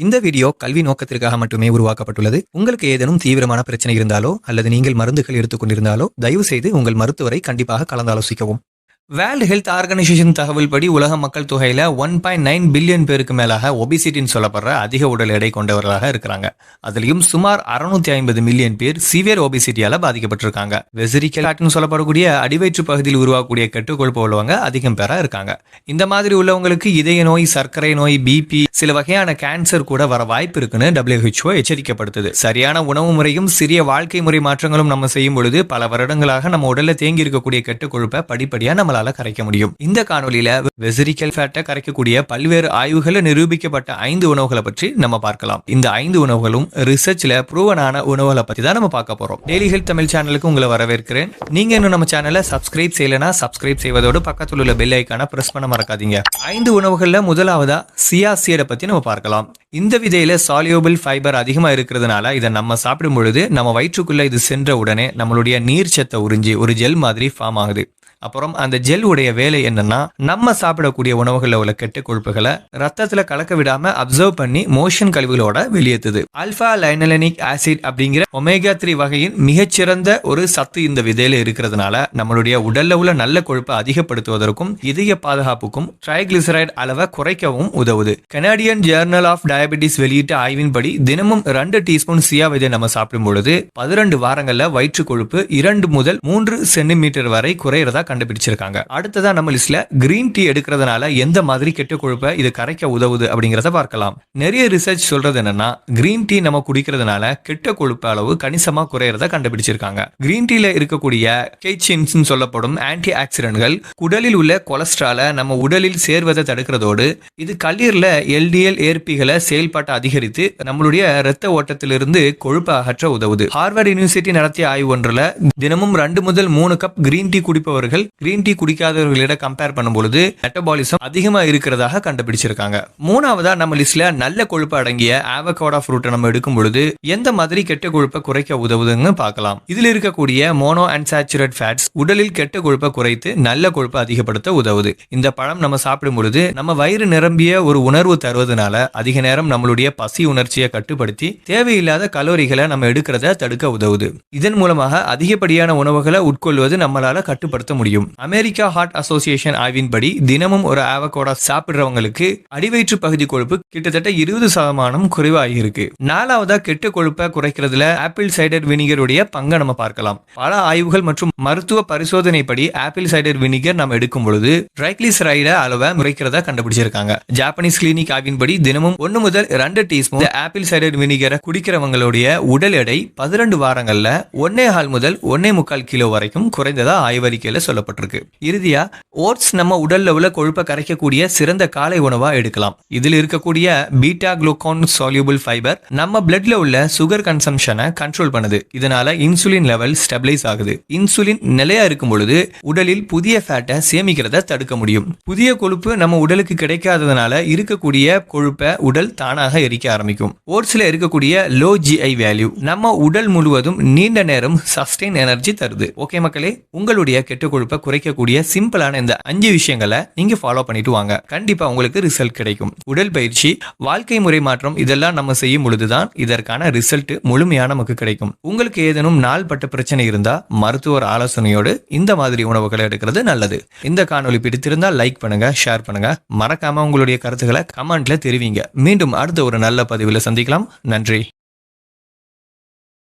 இந்த வீடியோ கல்வி நோக்கத்திற்காக மட்டுமே உருவாக்கப்பட்டுள்ளது. உங்களுக்கு ஏதேனும் தீவிரமான பிரச்சனை இருந்தாலோ அல்லது நீங்கள் மருந்துகள் எடுத்துக்கொண்டிருந்தாலோ தயவு செய்து உங்கள் மருத்துவரை கண்டிப்பாக கலந்தாலோசிக்கவும். வேர்ல்டு ஹெல்த் ஆர்கனைசேஷன் தகவல் படி உலக மக்கள் தொகையில 1.9 பில்லியன் பேருக்கு மேலாக ஒபிசிட்டின்னு சொல்லப்படுற அதிக உடல் எடை கொண்டவர்களாக இருக்கிறாங்க. அதுலயும் சுமார் 650 மில்லியன் பேர் சிவியர் ஒபிசிட்டியால பாதிக்கப்பட்டிருக்காங்க. வெசிரிக்கல் ஃபேட்னு சொல்லப்படக்கூடிய அடிவயிற்று பகுதியில் உருவாக்கக்கூடிய கெட்டுக்கொழுப்பு உள்ளவங்க அதிகம் பேரா இருக்காங்க. இந்த மாதிரி உள்ளவங்களுக்கு இதய நோய், சர்க்கரை நோய், பிபி, சில வகையான கேன்சர் கூட வர வாய்ப்பு இருக்குன்னு WHO எச்சரிக்கப்படுத்துது. சரியான உணவு முறையும் சிறிய வாழ்க்கை முறை மாற்றங்களும் நம்ம செய்யும் பொழுது பல வருடங்களாக நம்ம உடல்ல தேங்கி இருக்கக்கூடிய கெட்டு கொழுப்பை படிப்படியா நம்மளால கரைக்க முடியும். இந்த காணொலியில வெசிரிக்கல் ஃபேட்டை கரைக்கக்கூடிய பல்வேறு ஆய்வுகளை நிரூபிக்கப்பட்ட 5 உணவுகளை பற்றி நம்ம பார்க்கலாம். இந்த 5 உணவுகளும் ரிசர்ச்ல ப்ரூவனான உணவுகளை பத்தி தான் நம்ம பார்க்க போறோம். டெய்லி ஹெல்த் தமிழ் சேனலுக்கு உங்களை வரவேற்கிறேன். நீங்க இன்னும் நம்ம சேனலை சப்ஸ்கிரைப் செய்யலனா சப்ஸ்கிரைப் செய்வதோடு பக்கத்தில் உள்ள பெல் ஐக்கான பிரஸ் பண்ண மறக்காதீங்க. 5 உணவுகள்ல முதலாவதா சியா சீடை பத்தி நம்ம பார்க்கலாம். இந்த விதையில சால்யூபிள் ஃபைபர் அதிகமா இருக்கிறதுனால இதை நம்ம சாப்பிடும் பொழுது நம்ம வயிற்றுக்குள்ள இது சென்ற உடனே நம்மளுடைய நீர் சத்தை உறிஞ்சி ஒரு ஜெல் மாதிரி ஃபார்ம் ஆகுது. அப்புறம் அந்த ஜெல் உடைய வேலை என்னன்னா, நம்ம சாப்பிடக்கூடிய உணவுகளில் உள்ள கெட்ட கொழுப்புகளை ரத்தத்துல கலக்க விடாம அப்சர்வ் பண்ணி மோஷன் கழிவுகளோட வெளியேற்றுது. ஆல்பா லைனலனிக் ஆசிட் அப்படிங்கிற ஒமேகா 3 வகையின் மிகச்சிறந்த ஒரு சத்து இந்த விதையில இருக்கிறதுனால நம்மளுடைய உடல்ல உள்ள நல்ல கொழுப்பை அதிகப்படுத்துவதற்கும் இதய பாதுகாப்புக்கும் ட்ரைகிளிசரைடு அளவை குறைக்கவும் உதவுது. கனடியன் ஜேர்னல் ஆஃப் டயபெட்டிஸ் வெளியிட்ட ஆய்வின்படி தினமும் 2 டீஸ்பூன் சியா விதை நம்ம சாப்பிடும் பொழுது 12 வாரங்கள்ல வயிற்று கொழுப்பு 2 முதல் 3 சென்டிமீட்டர் வரை குறையறதா கண்டுபிடிச்சிருக்காங்க. அடுத்ததா நம்ம லிஸ்ட்ல கிரீன் டீ எடுக்கிறதுனால எந்த மாதிரி கெட்ட கொழுப்பை இது கரைக்க உதவுது அப்படிங்கறத பார்க்கலாம். நிறைய ரிசர்ச் சொல்றது என்னன்னா, கிரீன் டீ நம்ம குடிக்கிறதுனால கெட்ட கொழுப்பு அளவு கணிசமா குறையறத கண்டுபிடிச்சிருக்காங்க. கிரீன் டீல இருக்கக்கூடிய கெய்சின்ஸ் சொல்லப்படும் ஆன்டி ஆக்சிடென்ட்கள் உடலில் உள்ள கொலஸ்ட்ராலை நம்ம உடலில் சேர்வதை தடுக்கிறதோடு இது கல்லீரல LDL ஏற்பிகளை செயல்பாட்டை அதிகரித்து நம்மளுடைய இரத்த ஓட்டத்திலிருந்து கொழுப்பை அகற்ற உதவுது. ஹார்வர்ட் யூனிவர்சிட்டி நடத்திய ஆய்வு ஒன்றுல தினமும் 2 முதல் 3 கப் கிரீன் டீ குடிப்பவர்கள் கிரீன் டீ குடிக்காதவர்களிடம் கம்பேர் பண்ணும்பொழுது மெட்டபாலிசம் அதிகமா இருக்கிறதாக கண்டுபிடிச்சிருக்காங்க. மூணாவதா நம்ம லிஸ்ட்ல நல்ல கொழுப்பு அடங்கிய ஆவகாடோ ஃப்ரூட்டை நம்ம எடுக்கும் பொழுது எந்த மாதிரி கெட்ட கொழுப்பை குறைக்க உதவுதுன்னு பார்க்கலாம். இதில் இருக்கக்கூடிய மோனோ அன்சாச்சுரேட் ஃபேட்ஸ் உடலில் கெட்ட கொழுப்பை குறைத்து நல்ல கொழுப்பை அதிகப்படுத்த உதவுது. இந்த பழம் நம்ம சாப்பிடும் பொழுது நம்ம வயிறு நிரம்பிய ஒரு உணர்வு தருவதனால அதிக நேரம் நம்மளுடைய பசி உணர்ச்சியை கட்டுப்படுத்தி தேவையில்லாத கலோரிகளை நம்ம எடுக்கிறத தடுக்க உதவுது. இதன் மூலமாக அதிகப்படியான உணவுகளை உட்கொள்வது நம்மளால கட்டுப்படுத்த முடியும். அமெரிக்கா ஹார்ட் அசோசியேஷன் ஆய்வின்படி தினமும் ஒரு ஆவகாடோ சாப்பிடுறவங்களுக்கு அடிவயிற்று பகுதி கொழுப்பு கிட்டத்தட்ட 20% குறைவாகி இருக்கு. நாலாவதா கெட்ட கொழுப்பை குறைக்கிறதுல ஆப்பிள் சைடர் வினிகருடைய பங்கை நம்ம பார்க்கலாம். பல ஆய்வுகள் மற்றும் மருத்துவ பரிசோதனைப்படி ஆப்பிள் சைடர் வினிகர் நம்ம எடுக்கும் பொழுது ட்ரைகிளிசரைடு அளவை குறைக்கிறதா கண்டுபிடிச்சிருக்காங்க. ஜாப்பனீஸ் கிளினிக் ஆய்வின்படி தினமும் 1 முதல் 2 டீஸ்பூன் ஆப்பிள் சைடர் வினிகரை குடிக்கிறவங்களுடைய உடல் எடை 12 வாரங்கள்ல 1.5 முதல் 1.25 கிலோ வரைக்கும் குறைந்ததா ஆய்வறிக்கையில சொல்லப்பட்டிருக்கு. இறுதியா ஓட்ஸ் நம்ம உடல்ல உள்ள கொழுப்பை கரைக்கக்கூடிய சிறந்த காலை உணவா எடுக்கலாம். இதில் இருக்கக்கூடிய பீட்டா குளுக்கோன் சால்யூபிள் ஃபைபர் நம்ம பிளட்ல உள்ள சுகர் கன்சம்ஷனை கண்ட்ரோல் பண்ணுது. இதனால இன்சுலின் லெவல் ஸ்டெபிலைஸ் ஆகுது. இன்சுலின் நிலையா இருக்கும் பொழுது உடலில் புதிய ஃபேட்டை சேமிக்கிறத தடுக்க முடியும். புதிய கொழுப்பு நம்ம உடலுக்கு கிடைக்காததுனால இருக்கக்கூடிய கொழுப்பை உடல் தானாக எரிக்க ஆரம்பிக்கும். ஓட்ஸ்ல இருக்கக்கூடிய லோ GI வேல்யூ நம்ம உடல் முழுவதும் நீண்ட நேரம் சஸ்டெயின் எனர்ஜி தருது. ஓகே மக்களே, உங்களுடைய கெட்ட கொழுப்பை குறைக்கக்கூடிய சிம்பிளான இந்த 5 விஷயங்களை நீங்க ஃபாலோ பண்ணிட்டு வாங்க. கண்டிப்பா உங்களுக்கு ரிசல்ட் கிடைக்கும். உடல் பயிற்சி, வாழ்க்கை முறை மாற்றம் இதெல்லாம் நம்ம செய்யும் பொழுதுதான் இதற்கான ரிசல்ட் முழுமையா நமக்கு கிடைக்கும். உங்களுக்கு ஏதேனும் நாள்பட்ட பிரச்சனை இருந்தா மருத்துவர் ஆலோசனையோடு இந்த மாதிரி உணவுகளை எடுக்கிறது நல்லது. இந்த காணொலி பிடித்திருந்தால் லைக் பண்ணுங்க, ஷேர் பண்ணுங்க, மறக்காம உங்களுடைய கருத்துக்களை கமெண்ட்ல தெரிவிங்க. மீண்டும் அடுத்த ஒரு நல்ல பதிவில் சந்திக்கலாம். நன்றி.